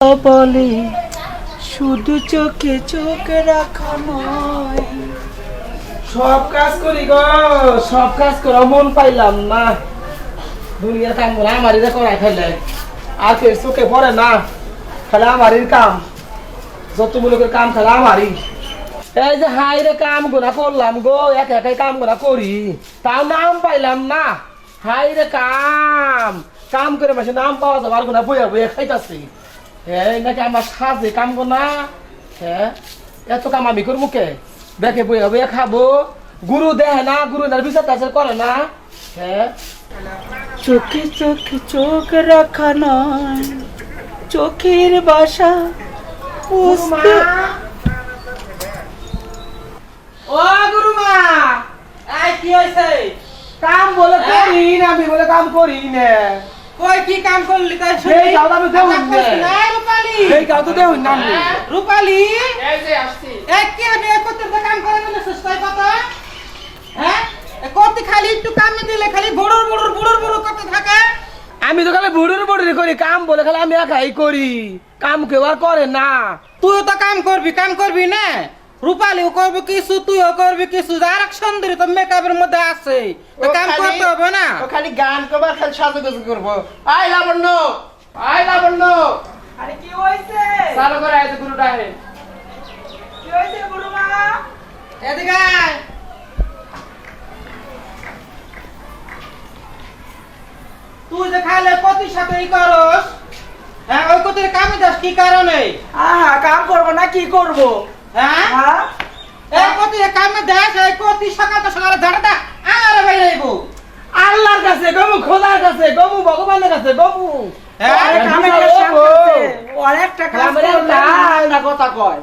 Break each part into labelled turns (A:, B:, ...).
A: বলে শুধু চোখে চোখ রাখা নয়।
B: সব কাজ করি গো, সব কাজ করা মন পাইলাম না। দুনিয়ার কাম গুলো আমারই করাই ফেলে, আর কেউ চোখে পড়ে না। খালি আমারই কাম, যত মূলকের কাম খালি আমারই। এই যে হাই রে কাম গুলা করলাম গো, একে একে কাম গুলা করি, তাও নাম পাইলাম না। হাই রে কাম কাম করে মাসে নাম পাওয়া যাবে, আর গুলা বইয়া বইয়া খাইতাছি। হ্যাঁ নাকি আমার সাজে কাম গো না। হ্যাঁ এত কাম আমি করবো কে? দেখে বইয়া বইয়া খাবো, গুরু দেয় না, গুরু না বিচার টাচার করে না। হ্যাঁ
A: চোখে চোখে চোখ রাখা নয়, চোখের বাসা বুঝতে।
B: ও গুরুমা, এই কি হইছে? কাম বলে করি না, আমি বলে কাম করি না।
C: কই কি কাম করলি তাই
B: এই কাম আমি দেব
C: না রূপালী,
B: এই কাম তো দেব না আমি।
C: রূপালী
B: এই যে আসছি।
C: এই কি আমি করতে কাম করে না চেষ্টা কথা। হ্যাঁ কত খালি একটু কাম দিলে খালি বড়র বড়র বড়র বড় করতে থাকে।
B: আমি তো খালি বুড়ুর বুড়ুরি করি, কাম বলে খালি আমি একাই করি, কাম কেউ আর করে না।
C: তুইও তো কাম করবি না। রূপালীও করবে কিছু, তুইও করবি কিছু, আর এক সুন্দরী তো মেকআপের মধ্যে আছে, তো কাম করতে হবে না।
B: ও খালি গান করবার, খালি সাজুগুজু করবো। আই লাবণ্য, আই লাবণ্য,
A: আরে কি হইছে?
B: চালু করে আইছে গুরুটা।
A: কি হইছে গুরুমা?
C: এদিকে আয়। তুই যে খাইলে কতির সাথে ই করস, হ্যাঁ ওই কতির কামে যাস কি কারণে?
A: আহা কাম করবো না কি করবো?
C: হ্যাঁ
A: হ্যাঁ
C: এই কতির কামে দেশ, এই কতি সকাল সকালে ঝাড়টা আরে বাইরে আইবো।
B: আল্লাহর কাছে গমু, খোদার কাছে গমু, ভগবানের কাছে গমু।
C: হ্যাঁ
A: কামে অনেকটা কাম না কথা কয়।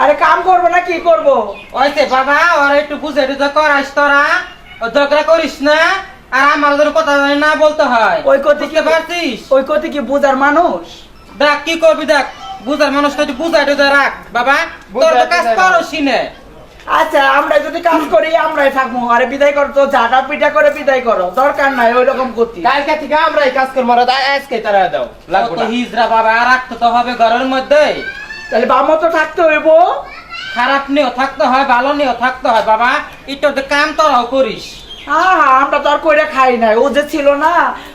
A: আরে কাম করবো না কি করবো?
C: ওইতে বাবা ওর একটু বুঝে টুঝে করাইস তোরা, ও ঝগড়া করিস না, আর আমার ওদের কথা না বলতে হয়।
A: ওই কতি কি
C: বুঝতে পারছিস?
A: ওই কতি কি বুঝার মানুষ?
C: দেখ কি করবি, দেখ বুঝার মানুষটা একটু বুঝাই টুঝে রাখ বাবা, তোর তো কাজ করসই না।
A: আচ্ছা আমরা যদি কাজ করি আমরাই থাকবো, আরে বিদায় করো তো, ঝাঁটা পিটা করে বিদায় করো, দরকার নাই ওই রকম করতে।
B: কালকে থেকে আমরা এই কাজ করবো, আজকে তারা দাও লাগবে
C: কত
B: না।
C: হিজরা বাবা, রাখতে তো হবে ঘরের মধ্যে।
A: তাহলে বামো তো থাকতে হইব।
C: খারাপ নিয়েও থাকতে হয়, ভালো নিয়েও থাকতে হয় বাবা, একটু তো কাম তোরাও করিস।
A: হ্যাঁ হ্যাঁ আমরা তো আর কইরা খাই নাই, ও যে ছিল না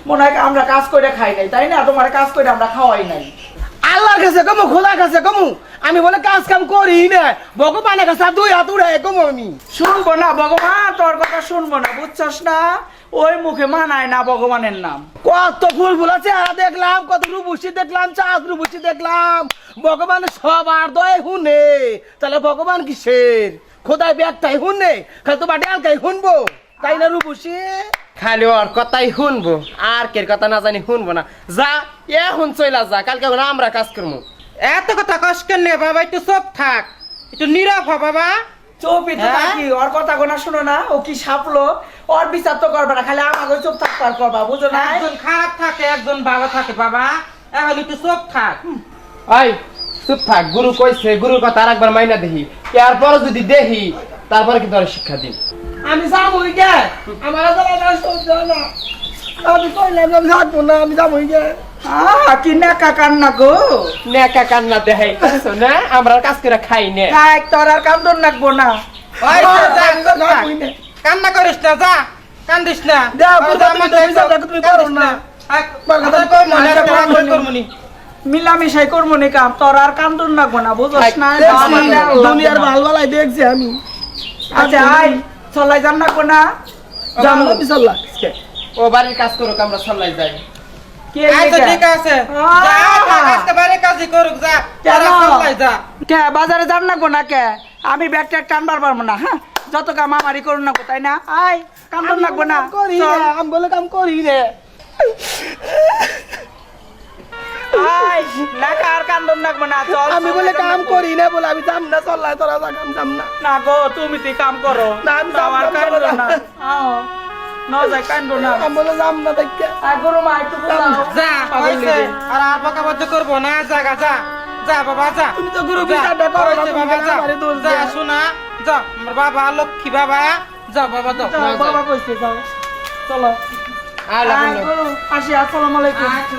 A: মনে হয় আমরা কাজ কইরা খাই নাই, তাই না? তোমার কাজ কইরা আমরা খাওয়াই নাই।
B: আল্লাহর কাছে গমু, খোদার কাছে গমু, আমি বলে কাজ কাম করি না, ভগবানের কাছে দুই হাত উড়াই গমু আমি।
A: শুনবো না ভগবান, তোর কথা শুনবো না, বুঝছস না? ওই মুখে মানায় না ভগবানের নাম।
B: কত ফুল ফুল চেহারা দেখলাম, কত রূপসী দেখলাম, চাঁদ রূপসী দেখলাম, ভগবান সবার দয় হুনে, তাহলে ভগবান কিসের? খোদাই ব্যাগটাই হুনে, খালি তো বাটে আলকাই শুনবো, তাই না রূপসী? খালি ওর কথাই শুনবো, আর কের কথা না জানি শুনবো না। যা এখন চইলা যা, কালকে আমরা কাজ করবো।
C: এত কথা কষ্ট নে বাবা, একটু চুপ থাক, একটু নীরব হ বাবা।
A: চুপই তো
C: হ্যাঁ?
A: থাকি, ওর কথা গোনা শুনো না, ও কি সাপলো, ওর বিচার তো করবে না, খালি আমাকে চুপ থাকতে আর করবা, বুঝো না?
C: একজন খারাপ থাকে, একজন ভালো থাকে বাবা, এখন একটু চুপ থাক।
B: আই চুপ থাক, গুরু কইছে, গুরুর কথা আর একবার মাইনা দেখি, এরপর যদি দেখি তারপরে কিন্তু আর শিক্ষা দিন। আমি যাবো গে, আমার আমি কইলাম আমি যাবো না, আমি যাবো গে।
A: কি নাকা কান্না গো,
B: নেকা কান্না দেখাই না, আমরা কাজ করে খাই নে।
A: খাই তোর আর কাম তোর নাকবো না।
C: ওই তো যা, চুপ থাক। কান্না করিস না, যা কান্দিস না।
A: যাও,
C: ওই
A: বুঝা
C: তো আমার
A: তুমি
C: দেখো,
A: তুমি করো
C: কান্দিস
A: না।
C: আমাদের কই মনে আর কাম করমুনি।
A: মিলামিশাই করবো নি কাম, তোর আর কাম তোর নাকবো না, বুঝছ না?
B: দুনিয়ার ভাল ভালাই দেখছি আমি।
A: আচ্ছা আই চলাই যান নাকবো না?
B: জানো বিশাল্লাহ ও বাড়ির কাজ করুক, আমরা সল্লাই যাই।
A: কে
C: আচ্ছা
A: লেখা?
C: ঠিক আছে, যা আজকে বাড়ি কাজই করুক, যা
A: কেন?
C: তোরা সবাই যা।
A: কে বাজারে যান নাকবো না কে? আমি ব্যাগ ট্যাগ টানবার পারবো না, হ্যাঁ যত কাম আমারই করুন নাকবো, তাই না? আই কাম তোর নাকবো না,
B: করি
A: চল।
B: রে, আমি বলে কাম করি রে।
A: আই নাকা আর কাম তোর নাকবো না, চল।
B: আমি বলে কাম করি না, বলে আমি যাম না, সল্লাই তোরা যা, কাম যাম না।
A: না গো তুমি তুই কাম করো,
B: না, আমি যাবো
A: আমার
B: না,
A: কান্দো
B: যাবো
A: না।
B: না।
A: আও, ন যাই কান্দো না।
B: আমি বলে যাম না দেখে।
A: আই গরু মা একটু বুঝাও।
C: যা
A: পাগল
C: হইছে,
A: নিজে।
C: আর বকাবদ্ধ করবো না, জাগা যা, যা বাবা যা।
B: তুমি তো গুরু
C: যা,
B: বিচারটা করো না,
C: হইছে
B: তুমি
C: বাবা যা,
B: আমারে দোষ
C: যা
B: দেয়া।
C: শোনা, যা আমার বাবা লক্ষ্মী বাবা, যা বাবা যা।
A: যাও, বাবা কইছে যাও, চলো।
B: আয় লাবণ্য।
A: আই গরু, আসি, আসসালামু আলাইকুম।
C: আচ্ছা।